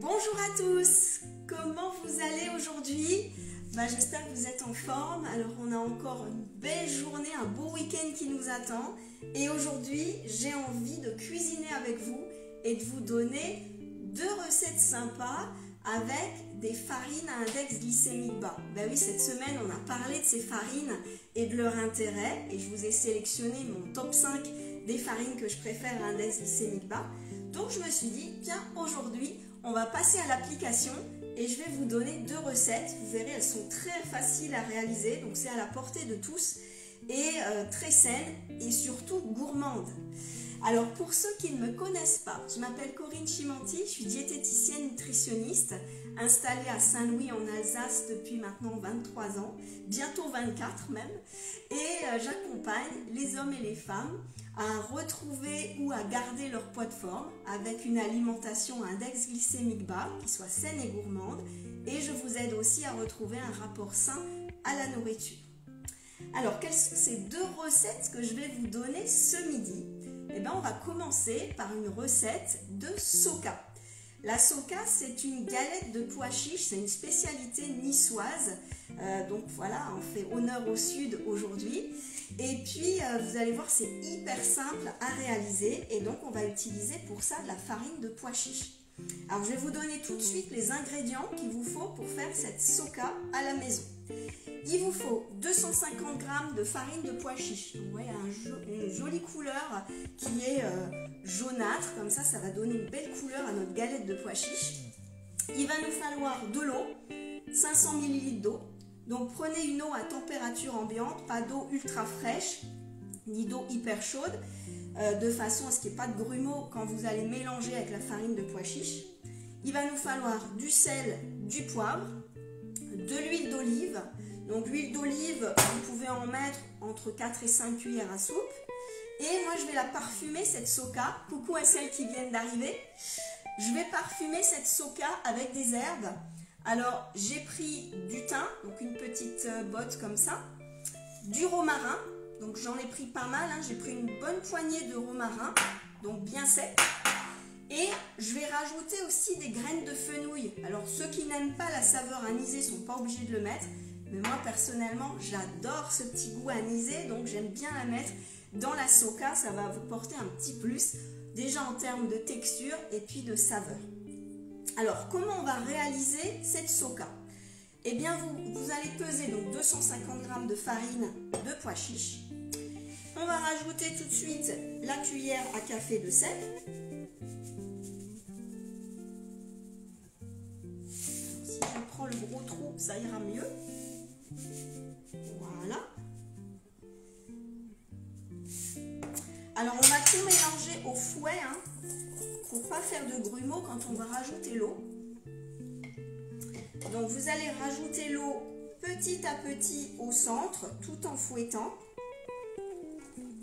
Bonjour à tous, comment vous allez aujourd'hui? J'espère que vous êtes en forme. Alors on a encore une belle journée, un beau week-end qui nous attend. Et aujourd'hui, j'ai envie de cuisiner avec vous et de vous donner deux recettes sympas avec des farines à index glycémique bas. Ben oui, cette semaine, on a parlé de ces farines et de leur intérêt. Et je vous ai sélectionné mon top 5 des farines que je préfère à index glycémique bas. Donc je me suis dit, tiens, aujourd'hui, on va passer à l'application et je vais vous donner deux recettes. Vous verrez, elles sont très faciles à réaliser, donc c'est à la portée de tous et très saines et surtout gourmandes. Alors pour ceux qui ne me connaissent pas, je m'appelle Corinne Chimanti, je suis diététicienne nutritionniste installée à Saint-Louis en Alsace depuis maintenant 23 ans, bientôt 24 même, et j'accompagne les hommes et les femmes à retrouver ou à garder leur poids de forme avec une alimentation à index glycémique bas qui soit saine et gourmande, et je vous aide aussi à retrouver un rapport sain à la nourriture. Alors quelles sont ces deux recettes que je vais vous donner ce midi? Eh bien, on va commencer par une recette de soca. La soca, c'est une galette de pois chiches, c'est une spécialité niçoise. Donc voilà, on fait honneur au sud aujourd'hui. Et puis, vous allez voir, c'est hyper simple à réaliser. Et donc, on va utiliser pour ça de la farine de pois chiches. Alors, je vais vous donner tout de suite les ingrédients qu'il vous faut pour faire cette soca à la maison. Il vous faut 250 g de farine de pois chiches. Vous voyez, une jolie couleur qui est jaunâtre. Comme ça, ça va donner une belle couleur à notre galette de pois chiches. Il va nous falloir de l'eau, 500 ml d'eau. Donc, prenez une eau à température ambiante, pas d'eau ultra fraîche, ni d'eau hyper chaude, de façon à ce qu'il n'y ait pas de grumeaux quand vous allez mélanger avec la farine de pois chiches. Il va nous falloir du sel, du poivre, de l'huile d'olive. Donc l'huile d'olive, vous pouvez en mettre entre 4 et 5 cuillères à soupe. Et moi, je vais la parfumer, cette soca. Coucou à celles qui viennent d'arriver. Je vais parfumer cette soca avec des herbes. Alors, j'ai pris du thym, donc une petite botte comme ça. Du romarin, donc j'en ai pris pas mal. J'ai pris une bonne poignée de romarin, donc bien sec. Et je vais rajouter aussi des graines de fenouil. Alors, ceux qui n'aiment pas la saveur anisée ne sont pas obligés de le mettre. Mais moi, personnellement, j'adore ce petit goût anisé, donc j'aime bien la mettre dans la soca. Ça va vous porter un petit plus, déjà en termes de texture et puis de saveur. Alors, comment on va réaliser cette soca? Eh bien, vous allez peser donc 250 g de farine de pois chiches. On va rajouter tout de suite la cuillère à café de sel. Si je prends le gros trou, ça ira mieux. Voilà. Alors on va tout mélanger au fouet pour ne pas faire de grumeaux quand on va rajouter l'eau. Donc vous allez rajouter l'eau petit à petit au centre tout en fouettant.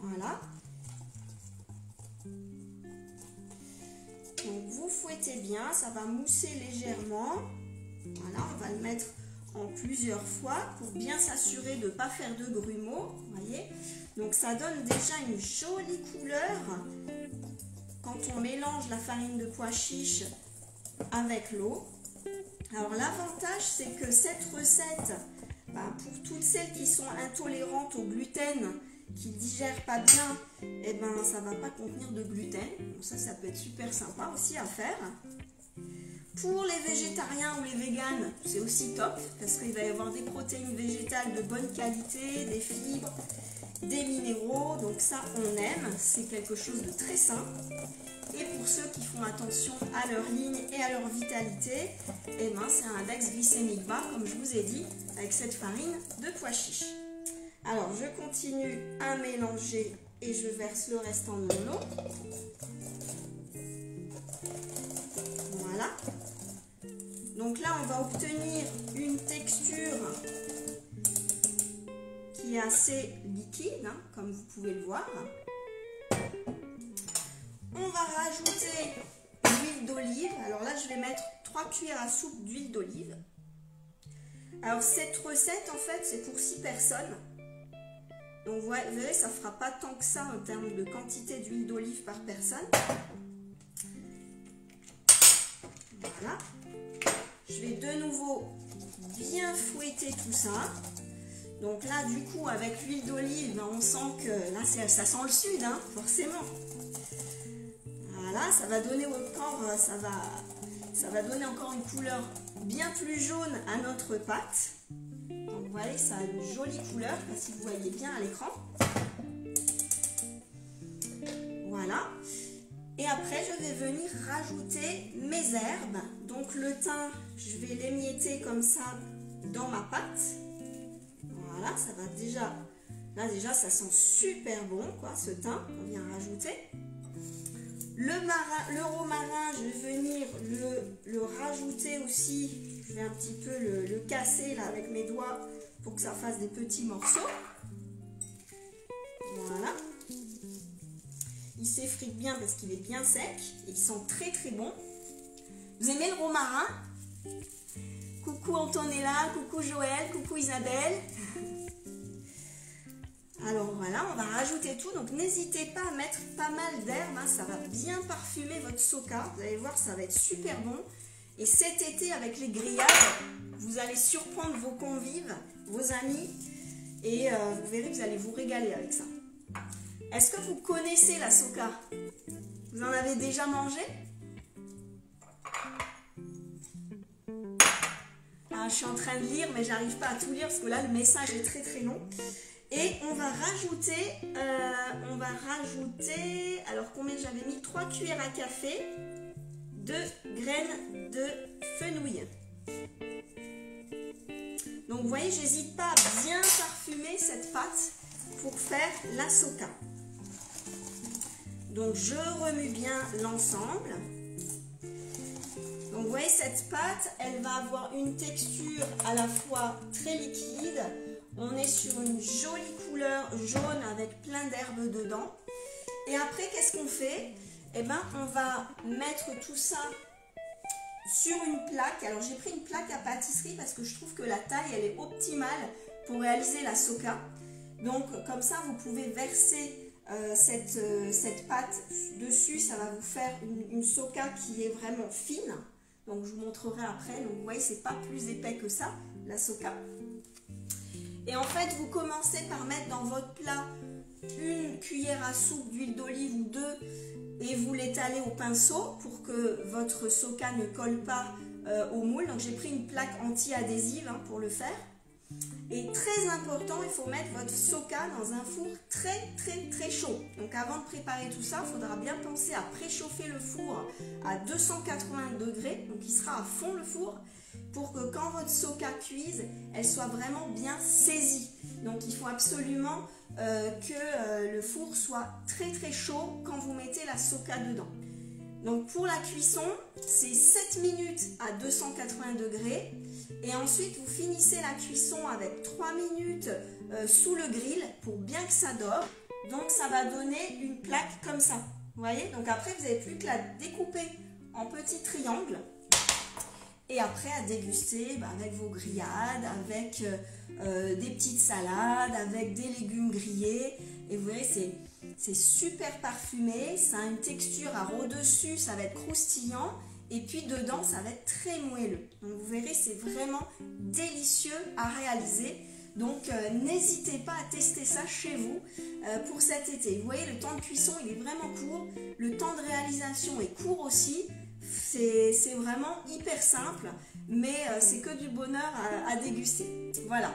Voilà. Donc vous fouettez bien, ça va mousser légèrement. Voilà, on va le mettre en plusieurs fois pour bien s'assurer de ne pas faire de grumeaux, voyez. Donc ça donne déjà une jolie couleur quand on mélange la farine de pois chiches avec l'eau. Alors l'avantage, c'est que cette recette, pour toutes celles qui sont intolérantes au gluten, qui ne digèrent pas bien, ça ne va pas contenir de gluten. Donc ça peut être super sympa aussi à faire. Pour les végétariens ou les véganes, c'est aussi top parce qu'il va y avoir des protéines végétales de bonne qualité, des fibres, des minéraux, donc ça on aime, c'est quelque chose de très sain. Et pour ceux qui font attention à leur ligne et à leur vitalité, c'est un index glycémique bas comme je vous ai dit avec cette farine de pois chiches. Alors je continue à mélanger et je verse le restant de mon eau. Voilà. Donc là, on va obtenir une texture qui est assez liquide, comme vous pouvez le voir. On va rajouter l'huile d'olive. Alors là, je vais mettre 3 cuillères à soupe d'huile d'olive. Alors cette recette, en fait, c'est pour 6 personnes. Donc vous verrez, ça ne fera pas tant que ça en termes de quantité d'huile d'olive par personne. Voilà. Je vais de nouveau bien fouetter tout ça. Donc là, du coup, avec l'huile d'olive, on sent que là, ça sent le sud, hein, forcément. Voilà, ça va donner encore, ça va donner encore une couleur bien plus jaune à notre pâte. Donc vous voyez, ça a une jolie couleur, si vous voyez bien à l'écran. Voilà. Et après, je vais venir rajouter mes herbes. Donc le thym, je vais l'émietter comme ça dans ma pâte. Voilà, ça va déjà, là déjà ça sent super bon, quoi, ce thym qu'on vient rajouter. Le romarin, je vais venir le rajouter aussi. Je vais un petit peu le casser là avec mes doigts pour que ça fasse des petits morceaux. Voilà. Il s'effrite bien parce qu'il est bien sec. Il sent très très bon. Vous aimez le romarin? Coucou Antonella, coucou Joël, coucou Isabelle. Alors voilà, on va rajouter tout. Donc n'hésitez pas à mettre pas mal d'herbes. Hein, ça va bien parfumer votre soca. Vous allez voir, ça va être super bon. Et cet été, avec les grillades, vous allez surprendre vos convives, vos amis. Et vous verrez, vous allez vous régaler avec ça. Est-ce que vous connaissez la soca? Vous en avez déjà mangé? Ah, je suis en train de lire, mais j'arrive pas à tout lire parce que là, le message est très très long. Et on va rajouter, alors combien j'avais mis? 3 cuillères à café de graines de fenouil. Donc vous voyez, j'hésite pas à bien parfumer cette pâte pour faire la soca. Donc je remue bien l'ensemble. Donc vous voyez, cette pâte, elle va avoir une texture à la fois très liquide. On est sur une jolie couleur jaune avec plein d'herbes dedans. Et après, qu'est-ce qu'on fait? Eh bien, on va mettre tout ça sur une plaque. Alors, j'ai pris une plaque à pâtisserie parce que je trouve que la taille, elle est optimale pour réaliser la soca. Donc, comme ça, vous pouvez verser cette pâte dessus. Ça va vous faire une soca qui est vraiment fine. Donc, je vous montrerai après. Donc, vous voyez, c'est pas plus épais que ça, la soca. Et en fait, vous commencez par mettre dans votre plat une cuillère à soupe d'huile d'olive ou deux et vous l'étalez au pinceau pour que votre soca ne colle pas au moule. Donc j'ai pris une plaque anti-adhésive pour le faire. Et très important, il faut mettre votre soca dans un four très très très chaud. Donc avant de préparer tout ça, il faudra bien penser à préchauffer le four à 280 degrés. Donc il sera à fond le four, pour que quand votre soca cuise, elle soit vraiment bien saisie. Donc il faut absolument que le four soit très très chaud quand vous mettez la soca dedans. Donc pour la cuisson, c'est 7 minutes à 280 degrés. Et ensuite, vous finissez la cuisson avec 3 minutes sous le grill pour bien que ça dore. Donc ça va donner une plaque comme ça. Vous voyez? Donc après, vous n'avez plus que la découper en petits triangles. Et après à déguster avec vos grillades, avec des petites salades, avec des légumes grillés. Et vous voyez, c'est super parfumé, ça a une texture à au-dessus, ça va être croustillant. Et puis dedans, ça va être très moelleux. Donc vous verrez, c'est vraiment délicieux à réaliser. Donc n'hésitez pas à tester ça chez vous pour cet été. Vous voyez, le temps de cuisson, il est vraiment court. Le temps de réalisation est court aussi. C'est vraiment hyper simple, mais c'est que du bonheur à déguster. Voilà.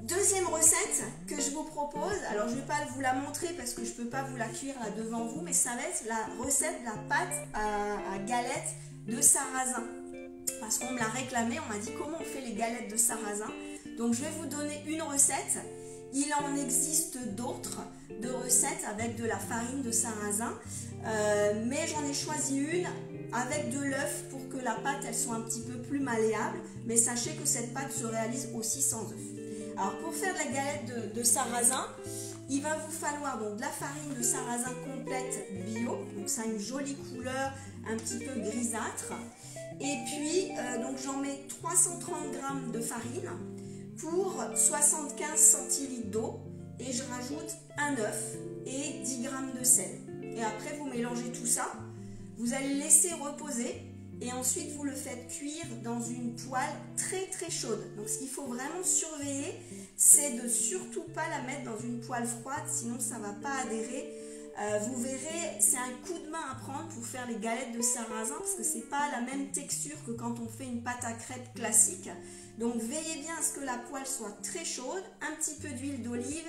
Deuxième recette que je vous propose, alors je ne vais pas vous la montrer parce que je ne peux pas vous la cuire là devant vous, mais ça va être la recette de la pâte à galettes de sarrasin. Parce qu'on me l'a réclamé, on m'a dit comment on fait les galettes de sarrasin. Donc je vais vous donner une recette. Il en existe d'autres de recettes avec de la farine de sarrasin, mais j'en ai choisi une avec de l'œuf pour que la pâte elle soit un petit peu plus malléable, mais sachez que cette pâte se réalise aussi sans œuf. Alors pour faire de la galette de sarrasin, il va vous falloir donc de la farine de sarrasin complète bio, donc ça a une jolie couleur un petit peu grisâtre, et puis donc j'en mets 330 g de farine pour 75 centilitres d'eau, et je rajoute un œuf et 10 g de sel. Et après vous mélangez tout ça, vous allez laisser reposer. et ensuite vous le faites cuire dans une poêle très très chaude. Donc ce qu'il faut vraiment surveiller, c'est de surtout pas la mettre dans une poêle froide, sinon ça va pas adhérer. Vous verrez, c'est un coup de main à prendre pour faire les galettes de sarrasin parce que c'est pas la même texture que quand on fait une pâte à crêpes classique. Donc veillez bien à ce que la poêle soit très chaude, un petit peu d'huile d'olive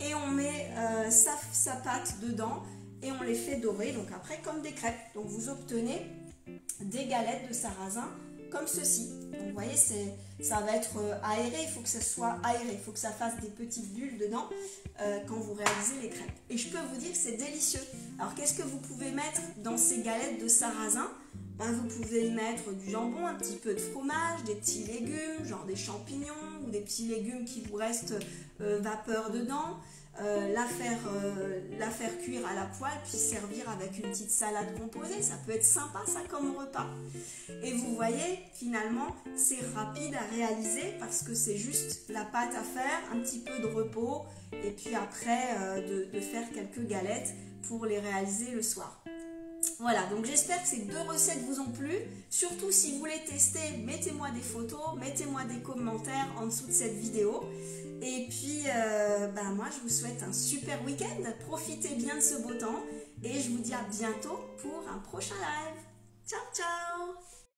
et on met sa pâte dedans et on les fait dorer, donc après comme des crêpes. Donc vous obtenez des galettes de sarrasin comme ceci. Donc vous voyez, ça va être aéré, il faut que ça soit aéré, il faut que ça fasse des petites bulles dedans quand vous réalisez les crêpes. Et je peux vous dire que c'est délicieux. Alors qu'est-ce que vous pouvez mettre dans ces galettes de sarrasin? Vous pouvez y mettre du jambon, un petit peu de fromage, des petits légumes, genre des champignons ou des petits légumes qui vous restent vapeur dedans. La faire cuire à la poêle puis servir avec une petite salade composée, ça peut être sympa ça comme repas. Et vous voyez, finalement c'est rapide à réaliser parce que c'est juste la pâte à faire, un petit peu de repos et puis après de faire quelques galettes pour les réaliser le soir. Voilà, donc j'espère que ces 2 recettes vous ont plu. Surtout si vous les testez, mettez-moi des photos, mettez-moi des commentaires en dessous de cette vidéo. Et puis, moi je vous souhaite un super week-end. Profitez bien de ce beau temps et je vous dis à bientôt pour un prochain live. Ciao, ciao!